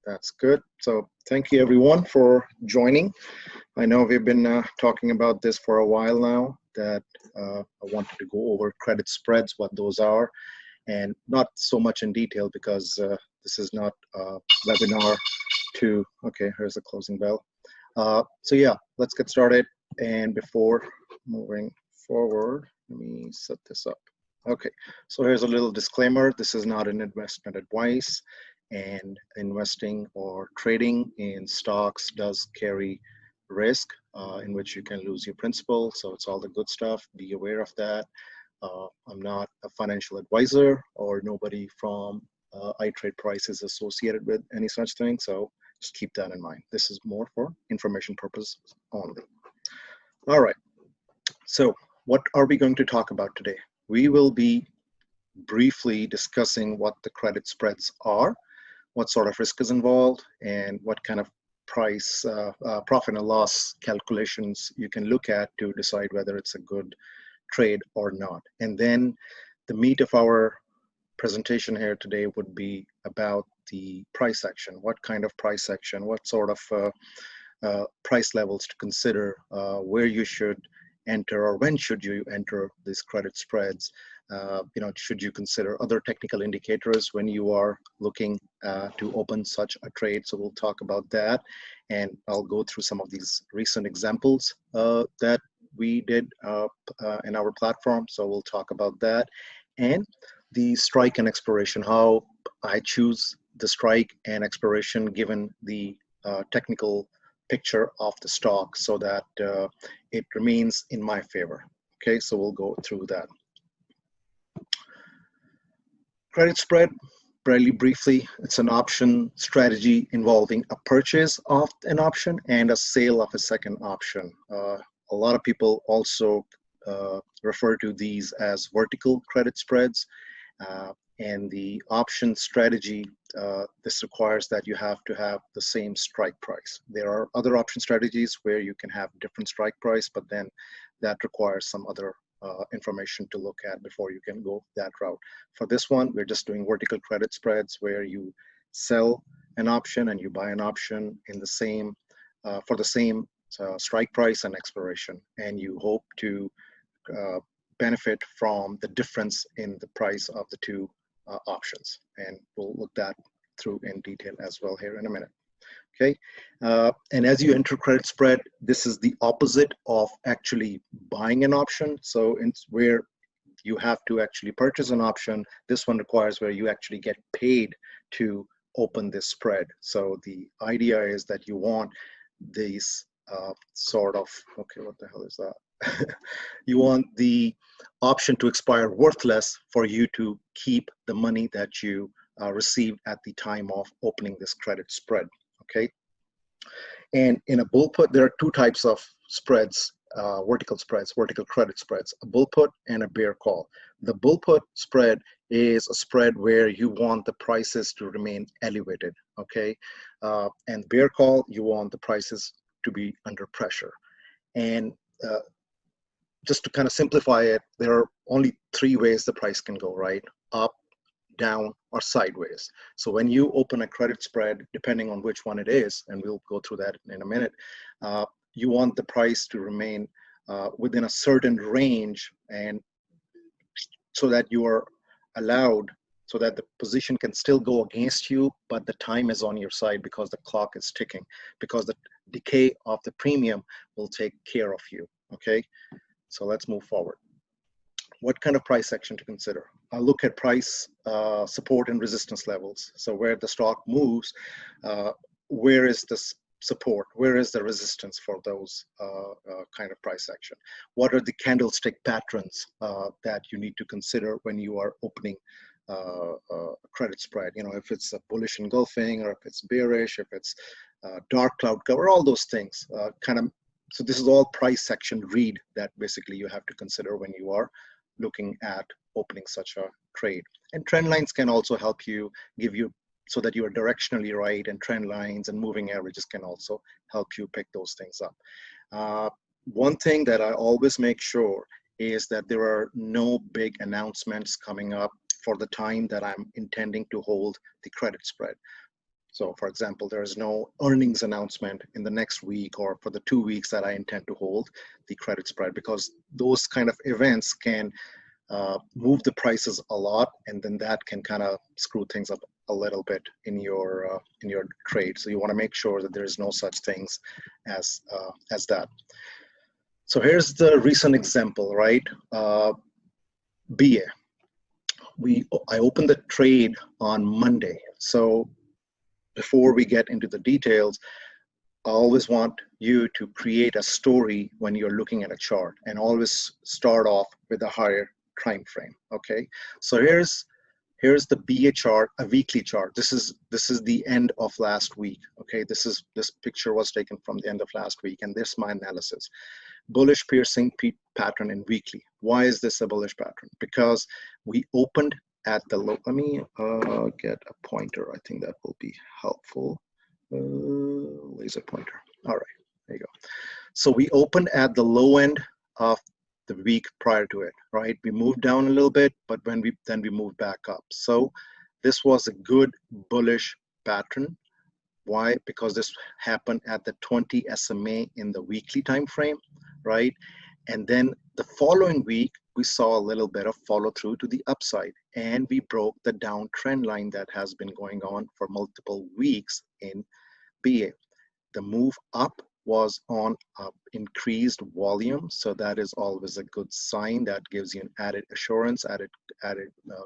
That's good. So thank you everyone for joining. I know we've been talking about this for a while now that I wanted to go over credit spreads, what those are, and not so much in detail because this is not a webinar to, okay, here's the closing bell. So yeah, let's get started. And before moving forward, let me set this up. Okay, so here's a little disclaimer. This is not an investment advice, and investing or trading in stocks does carry risk in which you can lose your principal. So it's all the good stuff. Be aware of that. I'm not a financial advisor, or nobody from iTradePrice is associated with any such thing. So just keep that in mind. This is more for information purposes only. All right. So what are we going to talk about today? We will be briefly discussing what the credit spreads are, what sort of risk is involved, and what kind of profit and loss calculations you can look at to decide whether it's a good trade or not. And then the meat of our presentation here today would be about the price action. What kind of price action, what sort of price levels to consider, where you should enter or when should you enter these credit spreads. Should you consider other technical indicators when you are looking to open such a trade? So we'll talk about that, and I'll go through some of these recent examples that we did in our platform. So we'll talk about that, and the strike and expiration, how I choose the strike and expiration given the technical picture of the stock so that it remains in my favor. Okay, so we'll go through that. Credit spread, very briefly, it's an option strategy involving a purchase of an option and a sale of a second option. A lot of people also refer to these as vertical credit spreads. And the option strategy, this requires that you have to have the same strike price. There are other option strategies where you can have different strike price, but then that requires some other information to look at before you can go that route. For this one, we're just doing vertical credit spreads where you sell an option and you buy an option in the same for the same strike price and expiration, and you hope to benefit from the difference in the price of the two options, and we'll look that through in detail as well here in a minute. Okay, and as you enter credit spread, this is the opposite of actually buying an option. So it's where you have to actually purchase an option. This one requires where you actually get paid to open this spread. So the idea is that you want these sort of, okay, what the hell is that? You want the option to expire worthless for you to keep the money that you received at the time of opening this credit spread. Okay, and in a bull put, there are two types of spreads, vertical credit spreads, a bull put and a bear call. The bull put spread is a spread where you want the prices to remain elevated, okay, and bear call, you want the prices to be under pressure. And just to kind of simplify it, there are only three ways the price can go, right? Up, down, or sideways. So when you open a credit spread, depending on which one it is, and we'll go through that in a minute, you want the price to remain within a certain range, and so that you are allowed, so that the position can still go against you, but the time is on your side because the clock is ticking, because the decay of the premium will take care of you, okay? So let's move forward. What kind of price action to consider? I'll look at price support and resistance levels. So where the stock moves, where is the support? Where is the resistance for those kind of price action? What are the candlestick patterns that you need to consider when you are opening a credit spread? You know, if it's a bullish engulfing, or if it's bearish, if it's dark cloud cover, all those things so this is all price action read that basically you have to consider when you are looking at opening such a trade. And trend lines can also help you, give you, so that you are directionally right, and trend lines and moving averages can also help you pick those things up. One thing that I always make sure is that there are no big announcements coming up for the time that I'm intending to hold the credit spread. So for example, there is no earnings announcement in the next week or for the 2 weeks that I intend to hold the credit spread, because those kind of events can move the prices a lot, and then that can kind of screw things up a little bit in your trade. So you want to make sure that there is no such things as that. So here's the recent example, right? BA. I opened the trade on Monday. So before we get into the details, I always want you to create a story when you're looking at a chart, and always start off with a higher time frame. Okay, so here's the BA chart, a weekly chart. This is the end of last week. Okay, this picture was taken from the end of last week, and this is my analysis. Bullish piercing pattern in weekly. Why is this a bullish pattern? Because we opened at the low. Let me get a pointer. I think that will be helpful. Laser pointer. All right, there you go. So we opened at the low end of the week prior to it, right? We moved down a little bit, but then we moved back up. So this was a good bullish pattern. Why? Because this happened at the 20 SMA in the weekly time frame, right? And then the following week, we saw a little bit of follow through to the upside, and we broke the downtrend line that has been going on for multiple weeks in BA. The move up was on increased volume, so that is always a good sign. That gives you an added assurance, added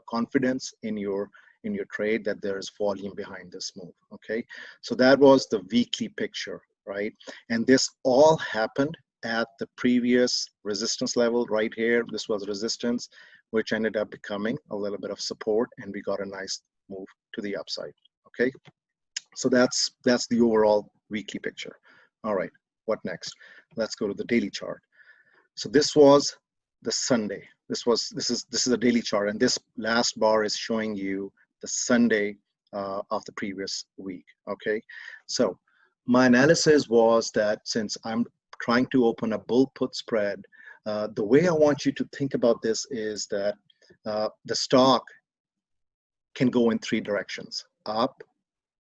confidence in your trade that there is volume behind this move. Okay, so that was the weekly picture, right? And this all happened at the previous resistance level right here. This was resistance, which ended up becoming a little bit of support, and we got a nice move to the upside. Okay, so that's the overall weekly picture. All right, what next? Let's go to the daily chart. So this was the Sunday. This is a daily chart, and this last bar is showing you the Sunday of the previous week. Okay, so my analysis was that since I'm trying to open a bull put spread, the way I want you to think about this is that the stock can go in three directions: up,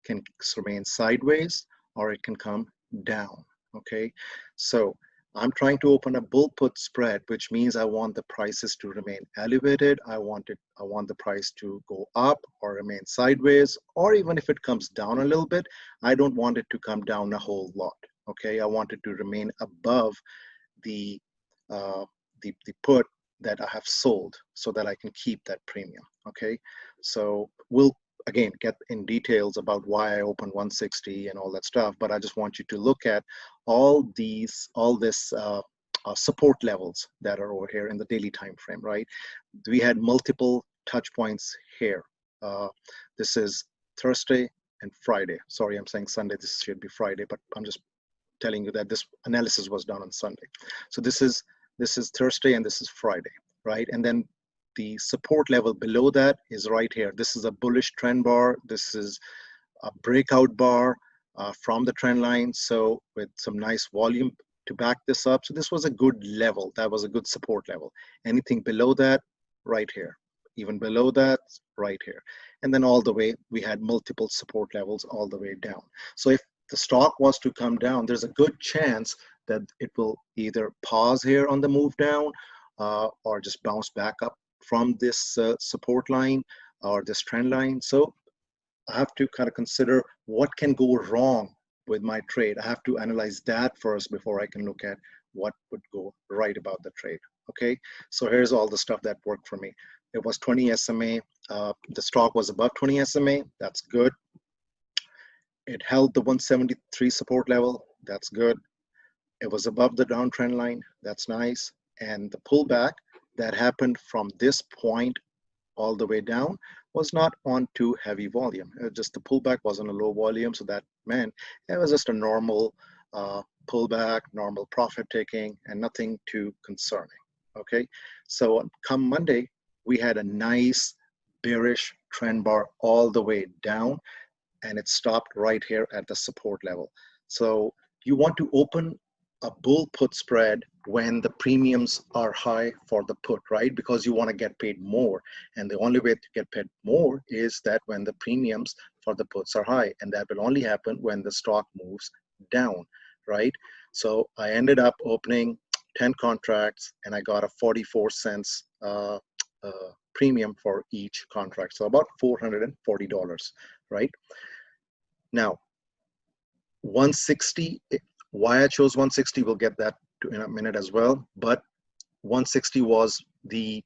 can remain sideways, or it can come down. Okay, so I'm trying to open a bull put spread, which means I want the prices to remain elevated. I want the price to go up or remain sideways, or even if it comes down a little bit, I don't want it to come down a whole lot. Okay, I want it to remain above the put that I have sold, so that I can keep that premium. Okay, so we'll again get in details about why I opened 160 and all that stuff, but I just want you to look at all this support levels that are over here in the daily time frame, right? We had multiple touch points here. This is Thursday and Friday. Sorry, I'm saying Sunday. This should be Friday, but I'm just telling you that this analysis was done on Sunday. So this is Thursday and this is Friday, right? And then the support level below that is right here. This is a bullish trend bar. This is a breakout bar from the trend line. So with some nice volume to back this up. So this was a good level. That was a good support level. Anything below that, right here. Even below that, right here. And then all the way, we had multiple support levels all the way down. So if the stock was to come down, there's a good chance that it will either pause here on the move down or just bounce back up from this support line or this trend line. So I have to kind of consider what can go wrong with my trade. I have to analyze that first before I can look at what would go right about the trade. Okay, so here's all the stuff that worked for me. It was 20 SMA. The stock was above 20 SMA. That's good. It held the 173 support level. That's good. It was above the downtrend line. That's nice. And the pullback that happened from this point all the way down was not on too heavy volume. Just the pullback was on a low volume, so that meant it was just a normal pullback, normal profit taking, and nothing too concerning. Okay, so come Monday, we had a nice bearish trend bar all the way down, and it stopped right here at the support level. So you want to open a bull put spread when the premiums are high for the put, right? Because you want to get paid more. And the only way to get paid more is that when the premiums for the puts are high. And that will only happen when the stock moves down, right? So I ended up opening 10 contracts and I got a 44 cents premium for each contract. So about $440, right? Now, 160, why I chose 160, we'll get that in a minute as well. But 160 was the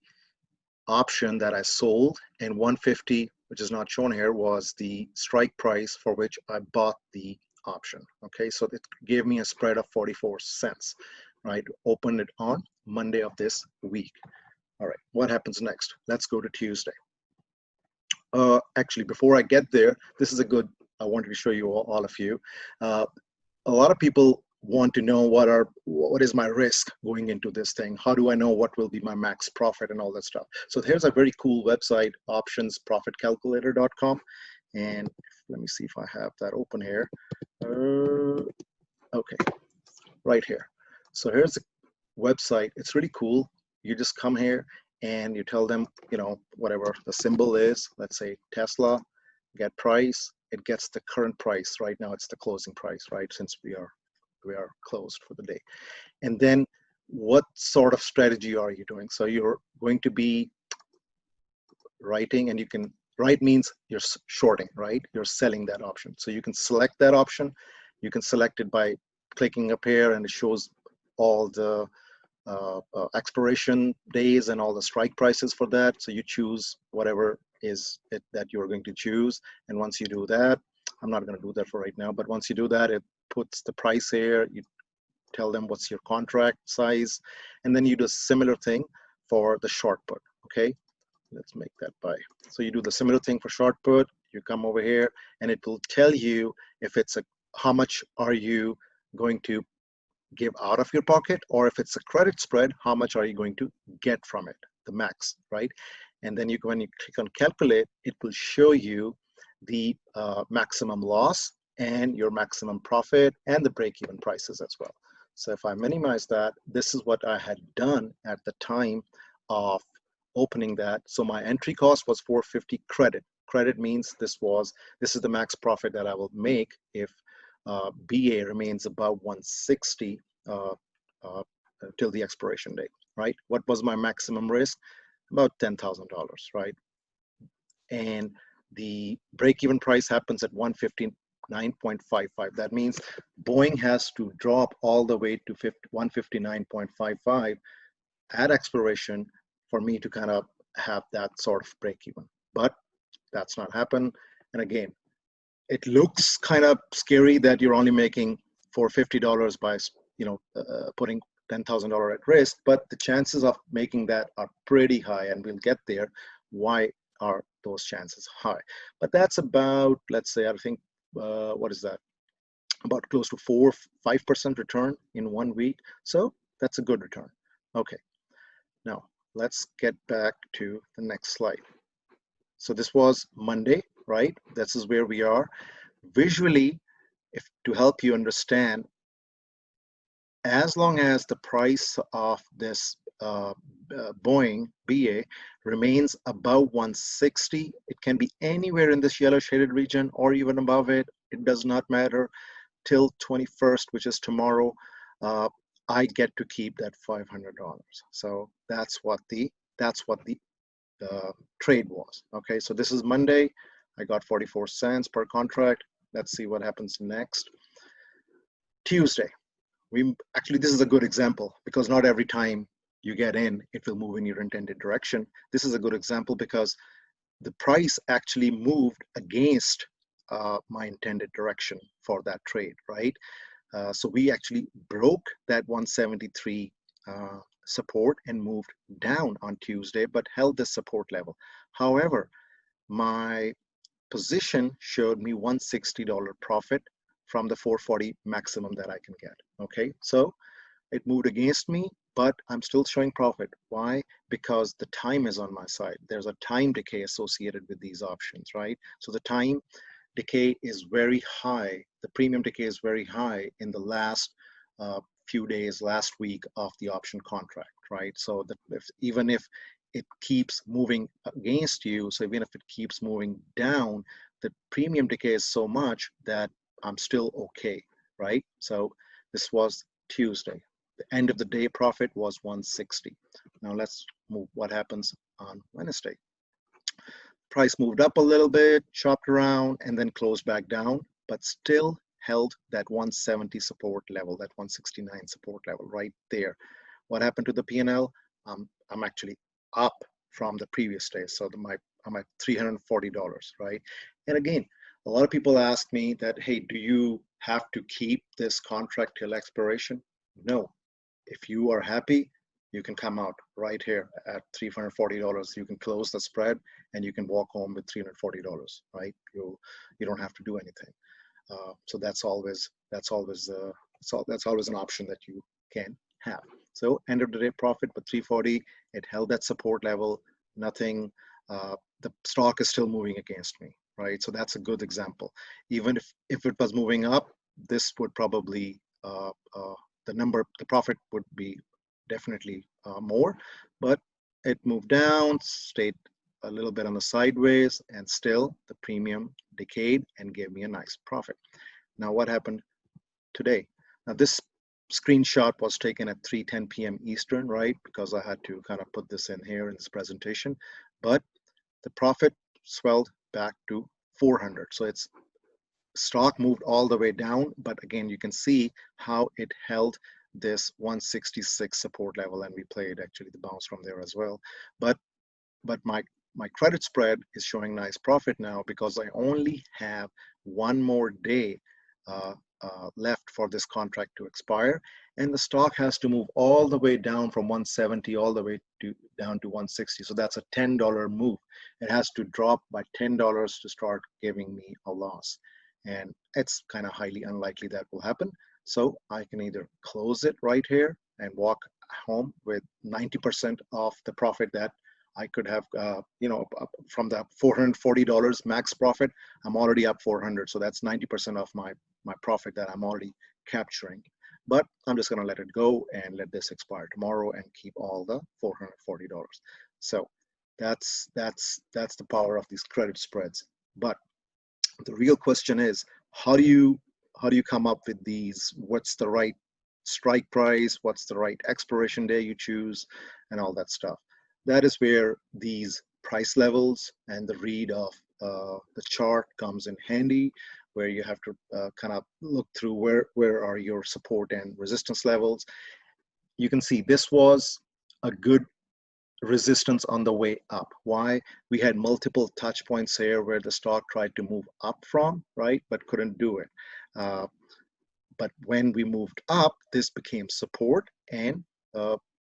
option that I sold, and 150, which is not shown here, was the strike price for which I bought the option. Okay, so it gave me a spread of 44 cents, right? Opened it on Monday of this week. All right, what happens next? Let's go to Tuesday. Actually, before I get there, this is a good, I wanted to show you all of you. A lot of people want to know what is my risk going into this thing? How do I know what will be my max profit and all that stuff? So here's a very cool website, optionsprofitcalculator.com. And let me see if I have that open here. Okay, right here. So here's the website. It's really cool. You just come here and you tell them, you know, whatever the symbol is, let's say Tesla, get price, it gets the current price. Right now it's the closing price, right? Since we are closed for the day. And then what sort of strategy are you doing? So you're going to be writing, and you can, write means you're shorting, right? You're selling that option. So you can select that option. You can select it by clicking up here and it shows all the expiration days and all the strike prices for that. So you choose whatever is it that you're going to choose. And once you do that, I'm not going to do that for right now, but once you do that, it puts the price here. You tell them what's your contract size, and then you do a similar thing for the short put. Okay, let's make that by. So you do the similar thing for short put. You come over here and it will tell you if it's a, how much are you going to give out of your pocket, or if it's a credit spread, how much are you going to get from it, the max, right? And then when you click on calculate, it will show you the maximum loss and your maximum profit and the break-even prices as well. So if I minimize that, this is what I had done at the time of opening that. So my entry cost was 450 credit. Credit means this is the max profit that I will make if BA remains above 160 till the expiration date, right? What was my maximum risk? About $10,000, right? And the break-even price happens at 159.55. That means Boeing has to drop all the way to 159.55 at expiration for me to kind of have that sort of break-even. But that's not happened. And again, it looks kind of scary that you're only making $450 by, you know, putting $10,000 at risk, but the chances of making that are pretty high, and we'll get there. Why are those chances high? But that's about, let's say, I think, what is that? About close to 4-5% return in 1 week. So that's a good return. Okay, now let's get back to the next slide. So this was Monday, right? This is where we are. Visually, if to help you understand, as long as the price of this Boeing BA remains above 160, it can be anywhere in this yellow shaded region or even above it. It does not matter till 21st, which is tomorrow. I get to keep that $500. So that's what the trade was. Okay, so this is Monday. I got 44 cents per contract. Let's see what happens next. Tuesday. This is a good example because not every time you get in, it will move in your intended direction. This is a good example because the price actually moved against my intended direction for that trade, right? So we actually broke that 173 support and moved down on Tuesday, but held this support level. However, my position showed me $160 profit from the 440 maximum that I can get. Okay, so it moved against me, but I'm still showing profit. Why? Because the time is on my side. There's a time decay associated with these options, right? So the time decay is very high. The premium decay is very high in the last few days last week of the option contract, right? So that even if it keeps moving against you, so even if it keeps moving down, the premium decay is so much that I'm still okay, right? So this was Tuesday. The end of the day profit was 160. Now let's move what happens on Wednesday. Price moved up a little bit, chopped around, and then closed back down, but still held that 170 support level, that 169 support level right there. What happened to the P&L? I'm actually up from the previous day, so I'm at $340, right? And again, a lot of people ask me that, hey, do you have to keep this contract till expiration? No. If you are happy, you can come out right here at $340. You can close the spread and you can walk home with $340, right? You don't have to do anything. So that's always an option that you can have. So end of the day profit with 340. It held that support level. Nothing. The stock is still moving against me, right? So that's a good example. Even if it was moving up, this would probably the profit would be definitely more, but it moved down, stayed a little bit on the sideways, and still the premium decayed and gave me a nice profit. Now what happened today? Now this screenshot was taken at 3:10 p.m. Eastern, right? Because I had to kind of put this in here in this presentation, but the profit swelled back to 400. So it's stock moved all the way down, but again, you can see how it held this 166 support level, and we played actually the bounce from there as well. But my credit spread is showing nice profit now because I only have one more day left for this contract to expire, and the stock has to move all the way down from 170 all the way down to 160. So that's a $10 move. It has to drop by $10 to start giving me a loss, and it's kind of highly unlikely that will happen. So I can either close it right here and walk home with 90% of the profit that I could have, from the $440 max profit, I'm already up 400. So that's 90% of my profit that I'm already capturing. But I'm just gonna let it go and let this expire tomorrow and keep all the $440. So that's the power of these credit spreads. But the real question is, how do you come up with these? What's the right strike price? What's the right expiration day you choose, and all that stuff? That is where these price levels and the read of the chart comes in handy, where you have to kind of look through where are your support and resistance levels. You can see this was a good resistance on the way up. Why? We had multiple touch points here where the stock tried to move up from, right, but couldn't do it. But when we moved up, this became support, and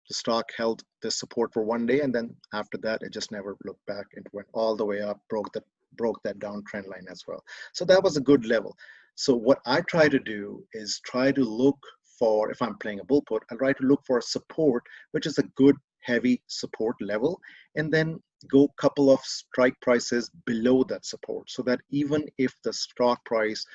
the stock held this support for one day, and then after that, it just never looked back. It went all the way up, broke that downtrend line as well. So that was a good level. So what I try to do is try to look for, if I'm playing a bull put, I try to look for a support, which is a good heavy support level, and then go a couple of strike prices below that support, so that even if the stock price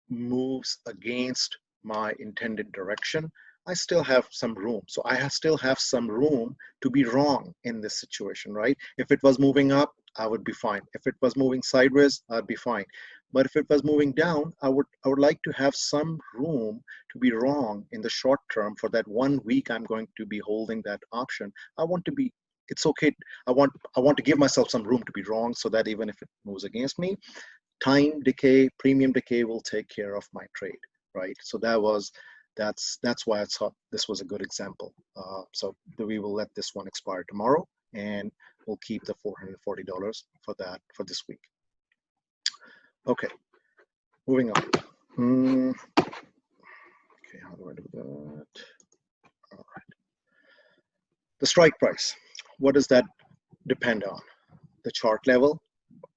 moves against my intended direction, I still have some room. So I still have some room to be wrong in this situation, right? If it was moving up, I would be fine. If it was moving sideways, I'd be fine. But if it was moving down, I would like to have some room to be wrong in the short term. For that 1 week I'm going to be holding that option, I want to be, it's okay. I want to give myself some room to be wrong, so that even if it moves against me, time decay, premium decay will take care of my trade, right? So that's why I thought this was a good example. So we will let this one expire tomorrow, and we'll keep the $440 for this week. Okay, moving on. Okay, how do I do that? All right. The strike price. What does that depend on? The chart level,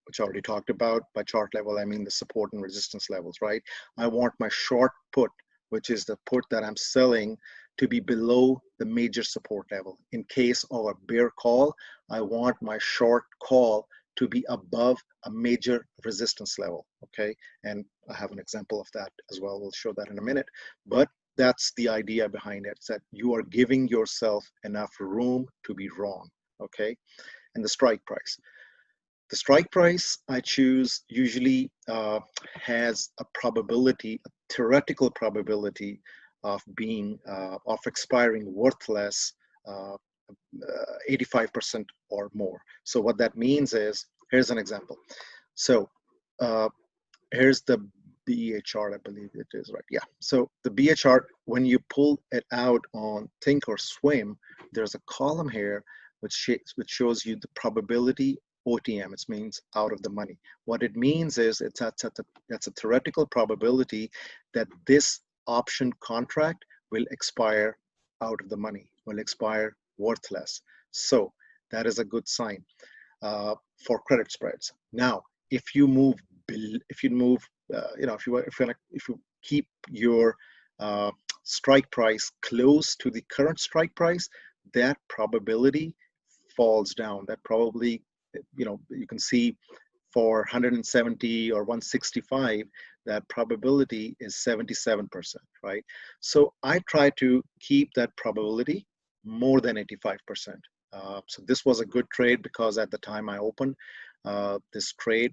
which I already talked about. By chart level, I mean the support and resistance levels, right? I want my short put, which is the put that I'm selling, to be below the major support level. In case of a bear call, I want my short call to be above a major resistance level, okay? And I have an example of that as well. We'll show that in a minute. But that's the idea behind it. It's that you are giving yourself enough room to be wrong, okay? And the strike price. The strike price I choose usually has a probability, a theoretical probability of being, of expiring worthless 85% or more. So what that means is, here's an example. So uh, here's the BEA chart, I believe it is, right? Yeah. So the BEA chart, when you pull it out on Thinkorswim, there's a column here which shows you the probability OTM. It means out of the money. What it means is that's a theoretical probability that this option contract will expire out of the money, will expire worthless. So that is a good sign for credit spreads. Now, if you move, if you move, if you keep your strike price close to the current strike price, that probability falls down. That probably, you can see for 170 or 165, that probability is 77%, right? So I try to keep that probability more than 85%. So this was a good trade because at the time I opened this trade,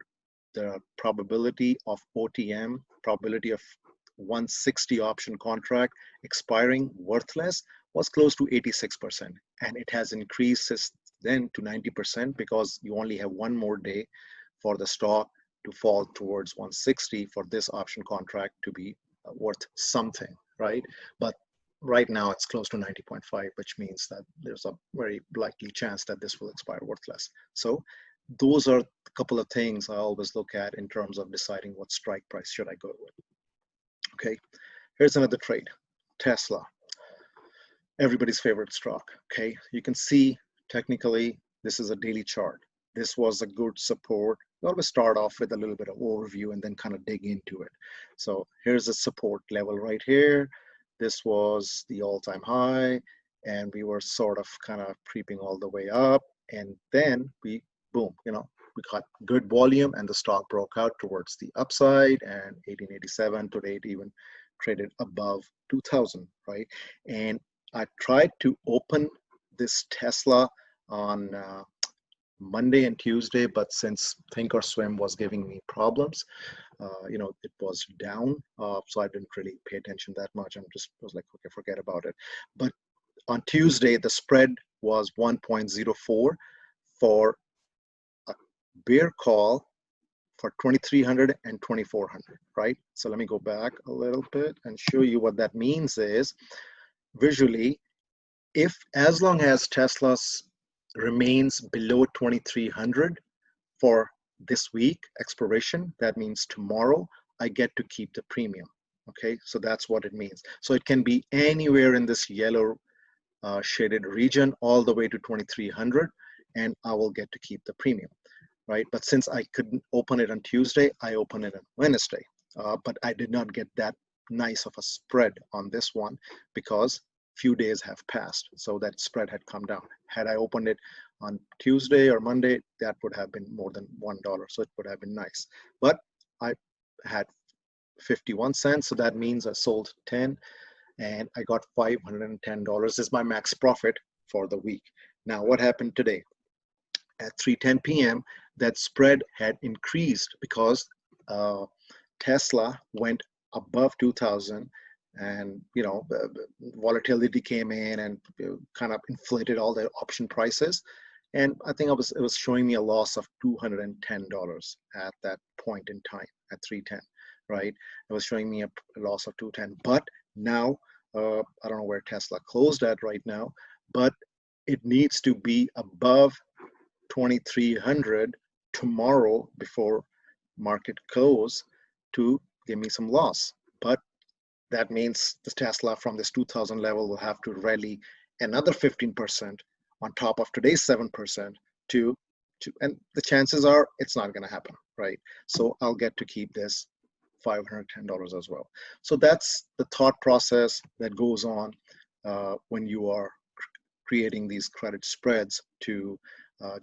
the probability of OTM, probability of 160 option contract expiring worthless was close to 86%. And it has increased since then to 90% because you only have one more day for the stock to fall towards 160 for this option contract to be worth something, right? But right now it's close to 90.5, which means that there's a very likely chance that this will expire worthless. So those are a couple of things I always look at in terms of deciding what strike price should I go with. Okay, here's another trade, Tesla, everybody's favorite stock. Okay, you can see technically this is a daily chart. This was a good support. You always start off with a little bit of overview and then kind of dig into it. So here's a support level right here. This was the all-time high, and we were sort of kind of creeping all the way up, and then we, boom, we got good volume, and the stock broke out towards the upside, and 1887 today it even traded above 2000, right? And I tried to open this Tesla on Monday and Tuesday, but since Thinkorswim was giving me problems, it was down, so I didn't really pay attention that much. I was like, okay, forget about it. But on Tuesday, the spread was 1.04 for a bear call for 2300 and 2400, right? So let me go back a little bit and show you what that means is visually, if as long as Tesla's remains below 2300 for this week expiration, that means tomorrow I get to keep the premium. Okay, so that's what it means. So it can be anywhere in this yellow shaded region all the way to 2300, and I will get to keep the premium, right? But since I couldn't open it on Tuesday, I opened it on Wednesday, but I did not get that nice of a spread on this one because few days have passed, so that spread had come down. Had I opened it on Tuesday or Monday, that would have been more than $1, so it would have been nice. But I had 51 cents, so that means I sold 10 and I got $510. This is my max profit for the week. Now what happened today? At 3:10 p.m., that spread had increased because Tesla went above 2000, and volatility came in and kind of inflated all the option prices, and I think it was showing me a loss of $210 at that point in time at 3:10, right? It was showing me a loss of 210. But now I don't know where Tesla closed at right now, but it needs to be above 2300 tomorrow before market close to give me some loss. But that means the Tesla from this 2000 level will have to rally another 15% on top of today's 7% and the chances are it's not going to happen, right? So I'll get to keep this $510 as well. So that's the thought process that goes on when you are creating these credit spreads to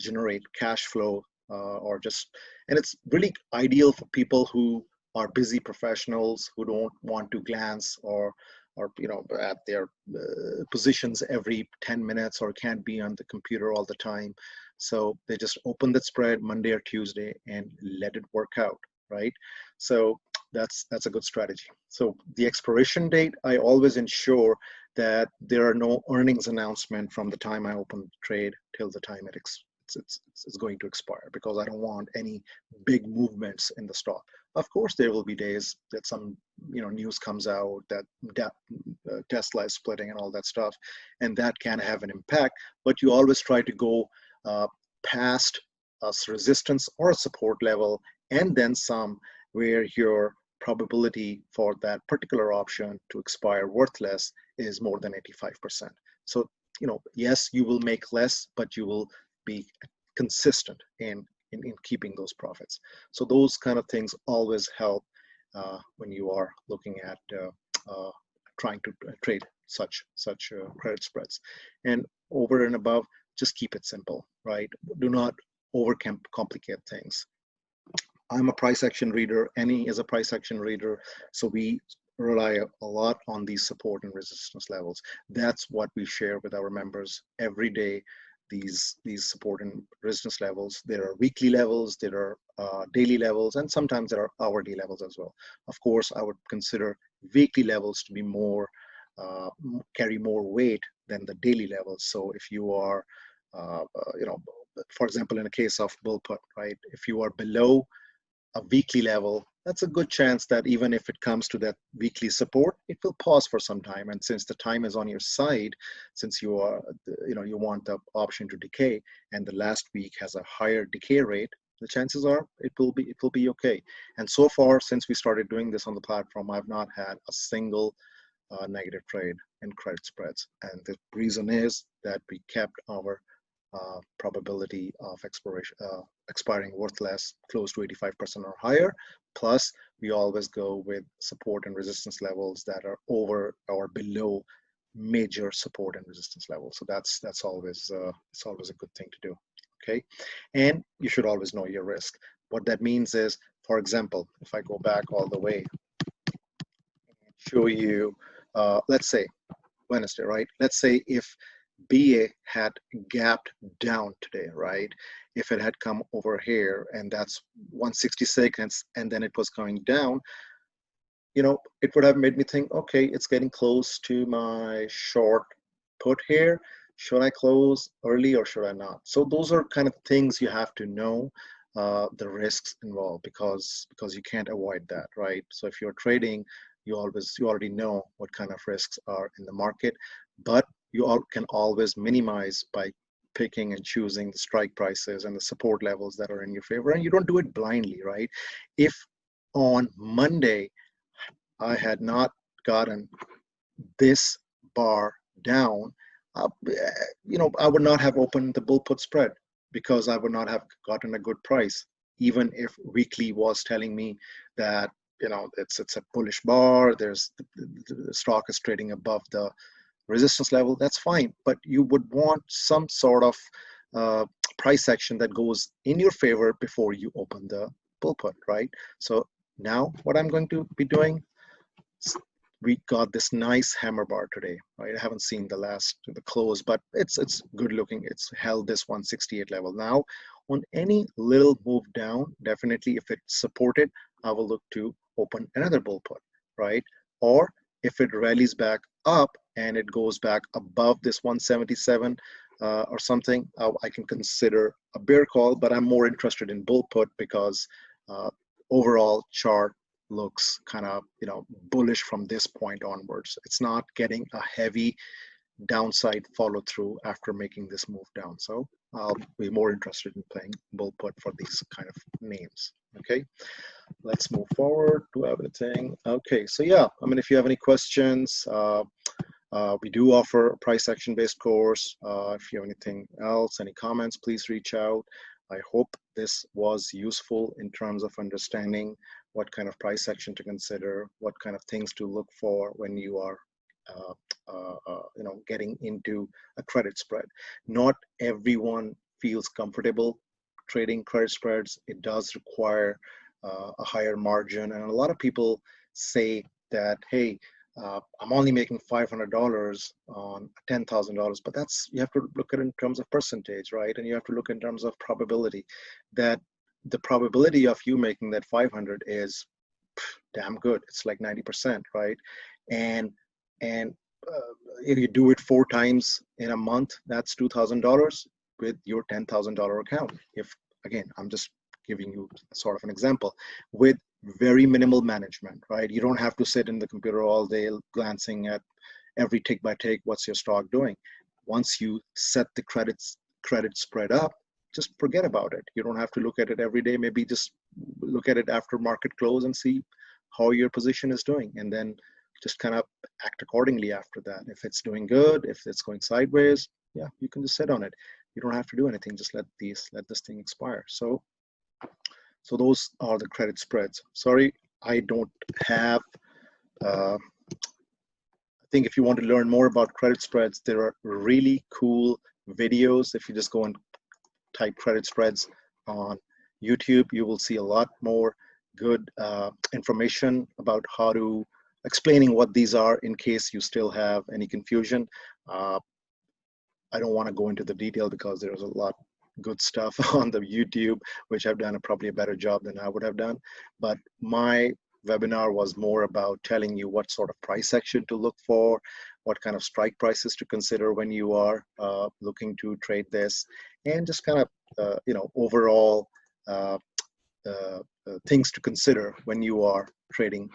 generate cash flow and it's really ideal for people who are busy professionals who don't want to glance or or at their positions every 10 minutes, or can't be on the computer all the time. So they just open that spread Monday or Tuesday and let it work out, right? So that's a good strategy. So the expiration date, I always ensure that there are no earnings announcement from the time I open the trade till the time it's going to expire, because I don't want any big movements in the stock. Of course, there will be days that some news comes out that Tesla is splitting and all that stuff, and that can have an impact. But you always try to go past a resistance or a support level, and then some, where your probability for that particular option to expire worthless is more than 85%. So yes, you will make less, but you will be consistent in keeping those profits. So those kind of things always help when you are looking at trying to trade such credit spreads. And over and above, just keep it simple, right? Do not overcomplicate things. I'm a price action reader. Annie is a price action reader. So we rely a lot on these support and resistance levels. That's what we share with our members every day. These support and resistance levels. There are weekly levels, there are daily levels, and sometimes there are hourly levels as well. Of course, I would consider weekly levels to be more carry more weight than the daily levels. So if you are, for example, in a case of bull put, right? If you are below a weekly level, that's a good chance that even if it comes to that weekly support, it will pause for some time. And since the time is on your side, since you are, you want the option to decay, and the last week has a higher decay rate, the chances are it will be okay. And so far, since we started doing this on the platform, I've not had a single negative trade in credit spreads. And the reason is that we kept our probability of expiring worthless close to 85% or higher. Plus, we always go with support and resistance levels that are over or below major support and resistance levels. So that's always it's always a good thing to do. Okay, and you should always know your risk. What that means is, for example, if I go back all the way and show you, let's say Wednesday, right? Let's say if BA had gapped down today, right? If it had come over here, and that's 166, and then it was going down, it would have made me think, okay, it's getting close to my short put here. Should I close early or should I not? So those are kind of things you have to know, the risks involved, because you can't avoid that, right? So if you're trading, you already know what kind of risks are in the market, but you can always minimize by picking and choosing the strike prices and the support levels that are in your favor. And you don't do it blindly, right? If on Monday I had not gotten this bar down, I would not have opened the bull put spread, because I would not have gotten a good price, even if weekly was telling me that it's a bullish bar. There's the stock is trading above the resistance level. That's fine, but you would want some sort of price action that goes in your favor before you open the bull put, right? So now what I'm going to be doing, we got this nice hammer bar today, right? I haven't seen the close, but it's good looking. It's held this 168 level. Now on any little move down, definitely if it's supported, I will look to open another bull put, right? Or if it rallies back up and it goes back above this 177 or something, I can consider a bear call, but I'm more interested in bull put because overall chart looks kind of bullish from this point onwards. It's not getting a heavy downside follow through after making this move down. So I'll be more interested in playing bull put for these kind of names. Okay, let's move forward. Do I have anything? Okay, so yeah, I mean, if you have any questions, we do offer a price action based course. If you have anything else, any comments, please reach out. I hope this was useful in terms of understanding what kind of price action to consider, what kind of things to look for when you are getting into a credit spread. Not everyone feels comfortable trading credit spreads. It does require a higher margin, and a lot of people say that, hey, I'm only making $500 on $10,000, but that's, you have to look at it in terms of percentage, right? And you have to look in terms of probability. That the probability of you making that 500 is damn good. It's like 90%, right? And and if you do it 4 times in a month, that's $2,000 with your $10,000 account. If, again, I'm just giving you sort of an example, with very minimal management, right? You don't have to sit in the computer all day glancing at every tick by tick, what's your stock doing. Once you set the credit spread up, just forget about it. You don't have to look at it every day. Maybe just look at it after market close and see how your position is doing, and then just kind of act accordingly after that. If it's doing good, if it's going sideways, yeah, you can just sit on it. You don't have to do anything. Just let this thing expire. So those are the credit spreads. Sorry, I don't have. I think if you want to learn more about credit spreads, there are really cool videos. If you just go and type credit spreads on YouTube, you will see a lot more good information about how to explaining what these are in case you still have any confusion. I don't want to go into the detail because there's a lot good stuff on the YouTube, which I've done probably a better job than I would have done. But my webinar was more about telling you what sort of price action to look for, what kind of strike prices to consider when you are looking to trade this, and just kind of overall things to consider when you are trading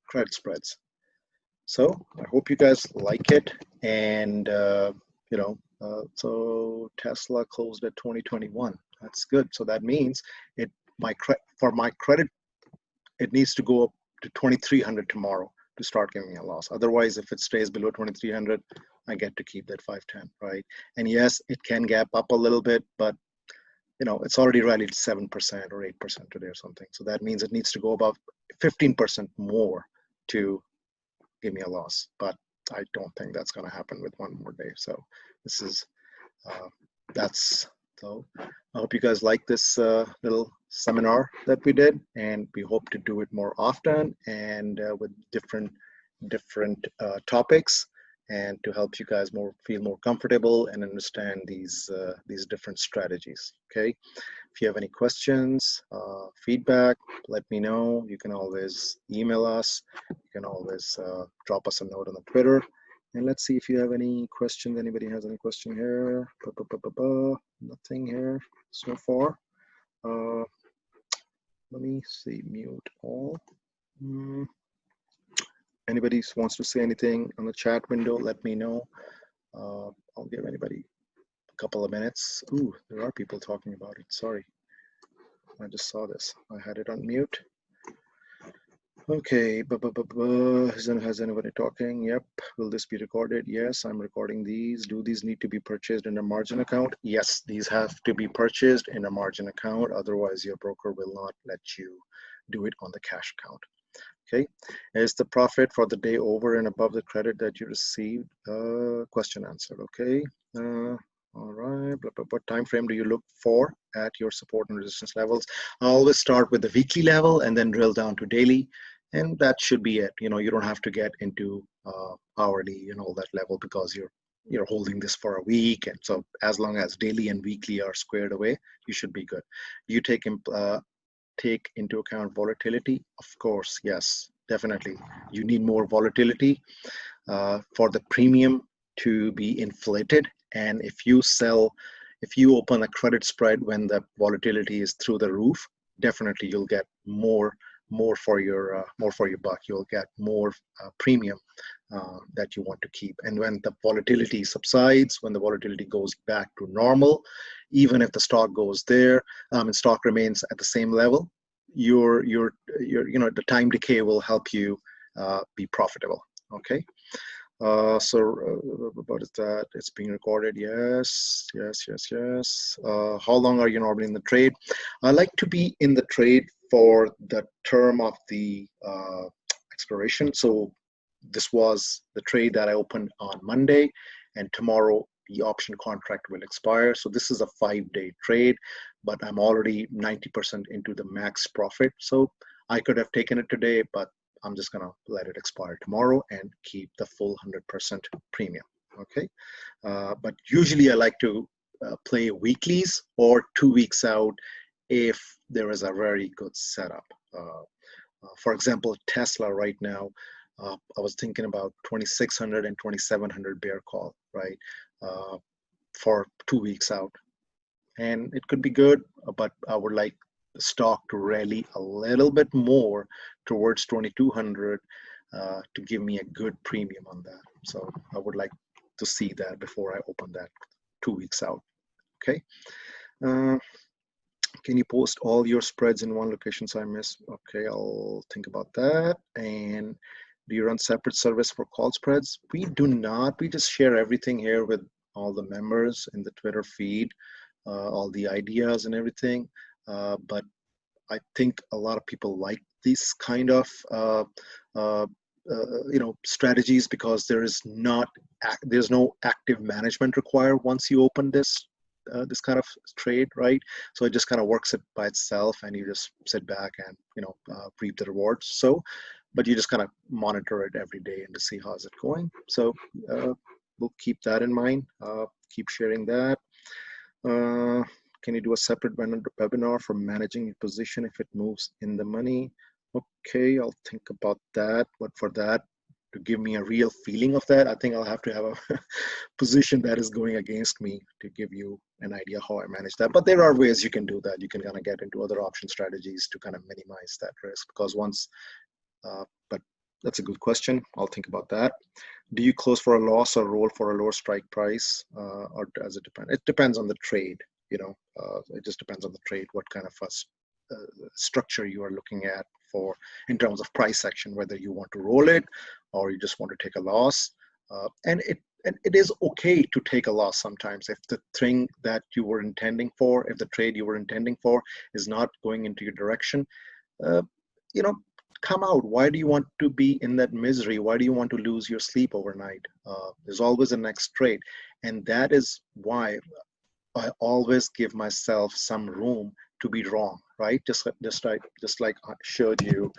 credit spreads. So I hope you guys like it, and so Tesla closed at 2021. That's good. So that means for my credit, it needs to go up to 2,300 tomorrow to start giving me a loss. Otherwise, if it stays below 2,300, I get to keep that 510, right? And yes, it can gap up a little bit, but it's already rallied 7% or 8% today or something. So that means it needs to go above 15% more to give me a loss. But I don't think that's going to happen with one more day. So this is so I hope you guys like this little seminar that we did, and we hope to do it more often and with different topics, and to help you guys feel more comfortable and understand these different strategies. Okay, if you have any questions, feedback, let me know. You can always email us. You can always drop us a note on the Twitter. And let's see if you have any questions. Anybody has any question here? Nothing here so far. Let me see, mute all. Anybody wants to say anything on the chat window, let me know. I'll give anybody a couple of minutes. Ooh, there are people talking about it. Sorry, I just saw this. I had it on mute. Okay, has anybody talking? Yep. Will this be recorded? Yes, I'm recording these. Do these need to be purchased in a margin account? Yes, these have to be purchased in a margin account. Otherwise, your broker will not let you do it on the cash account. Okay, is the profit for the day over and above the credit that you received? Question answered. Okay. All right. What time frame do you look for at your support and resistance levels? I always start with the weekly level and then drill down to daily, and that should be it. You don't have to get into hourly and all that level, because you're holding this for a week, and so as long as daily and weekly are squared away, you should be good. You take into account volatility? Of course, yes, definitely. You need more volatility for the premium to be inflated. And if you open a credit spread when the volatility is through the roof, definitely you'll get more for your buck. You'll get more premium that you want to keep. And when the volatility subsides, when the volatility goes back to normal, even if the stock goes there and stock remains at the same level, the time decay will help you be profitable. Okay. What is that? It's being recorded. Yes. How long are you normally in the trade? I like to be in the trade for the term of the expiration. So this was the trade that I opened on Monday, and tomorrow the option contract will expire. So this is a 5-day trade, but I'm already 90% into the max profit. So I could have taken it today, but I'm just gonna let it expire tomorrow and keep the full 100% premium. Okay, but usually I like to play weeklies or 2 weeks out if there is a very good setup. For example, Tesla right now, I was thinking about 2600 and 2700 bear call, right, for 2 weeks out. And it could be good, but I would like the stock to rally a little bit more towards 2200 to give me a good premium on that. So I would like to see that before I open that 2 weeks out. Okay. Uh, can you post all your spreads in one location so I miss? Okay, I'll think about that. And do you run separate service for call spreads? We do not. We just share everything here with all the members in the Twitter feed, all the ideas and everything. But I think a lot of people like these kind of strategies because there's no active management required once you open this kind of trade, right? So it just kind of works it by itself, and you just sit back and reap the rewards. So, but you just kind of monitor it every day and to see how's it going. So we'll keep that in mind. Keep sharing that. Can you do a separate webinar for managing your position if it moves in the money? Okay, I'll think about that. But for that, to give me a real feeling of that, I think I'll have to have a position that is going against me to give you an idea how I manage that. But there are ways you can do that. You can kind of get into other option strategies to kind of minimize that risk, because but that's a good question. I'll think about that. Do you close for a loss or roll for a lower strike price, or does it depend? It depends on the trade. It just depends on the trade, what kind of structure you are looking at for in terms of price action, whether you want to roll it or you just want to take a loss. And it is okay to take a loss sometimes if the thing that you were intending for, if the trade you were intending for is not going into your direction. Come out. Why do you want to be in that misery? Why do you want to lose your sleep overnight? There's always a next trade, and that is why I always give myself some room to be wrong, right? Just like I showed you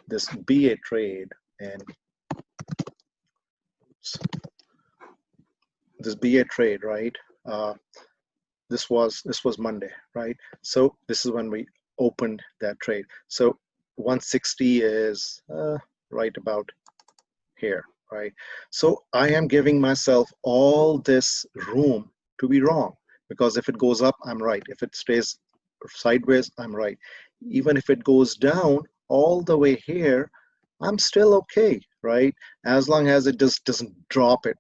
this BA trade, and this BA trade, right? This was Monday, right? So this is when we opened that trade. So 160 is right about here, right? So I am giving myself all this room to be wrong, because if it goes up, I'm right. If it stays sideways, I'm right. Even if it goes down all the way here, I'm still okay, right? As long as it just doesn't drop it,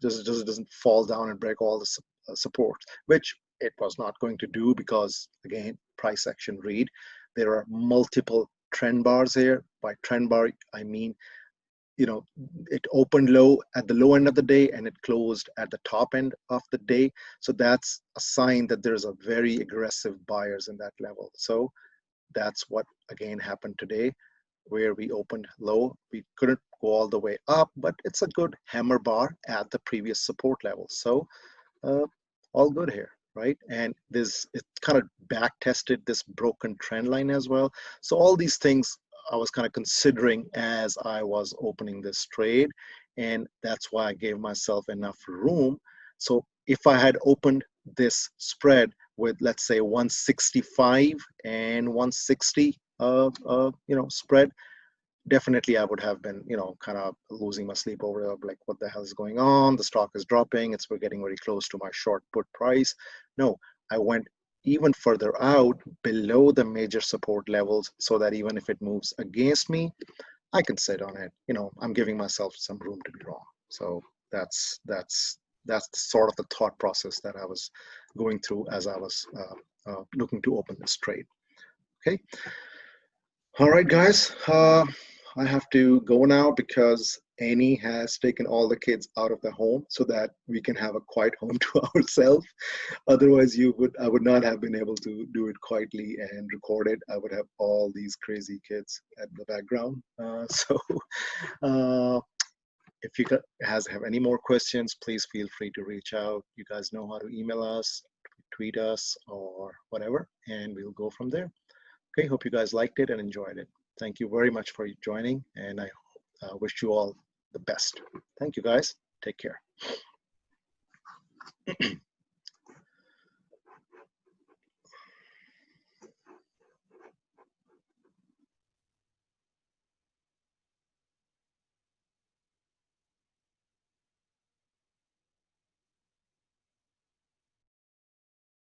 just doesn't fall down and break all the support, which it was not going to do, because again, price action read. There are multiple trend bars here. By trend bar, I mean, it opened low at the low end of the day and it closed at the top end of the day. So that's a sign that there's a very aggressive buyers in that level. So that's what again happened today, where we opened low. We couldn't go all the way up, but it's a good hammer bar at the previous support level. So all good here, right? And it kind of back tested this broken trend line as well. So all these things I was kind of considering as I was opening this trade, and that's why I gave myself enough room. So if I had opened this spread with, let's say, 165 and 160 spread, definitely I would have been, kind of losing my sleep over like, what the hell is going on? The stock is dropping. We're getting very close to my short put price. No, I went even further out below the major support levels, so that even if it moves against me, I can sit on it. I'm giving myself some room to be wrong. So that's sort of the thought process that I was going through as I was looking to open this trade. Okay. All right, guys. I have to go now because Annie has taken all the kids out of the home so that we can have a quiet home to ourselves. Otherwise, I would not have been able to do it quietly and record it. I would have all these crazy kids at the background. If you have any more questions, please feel free to reach out. You guys know how to email us, tweet us, or whatever, and we'll go from there. Okay, hope you guys liked it and enjoyed it. Thank you very much for joining, and I wish you all the best. Thank you, guys. Take care.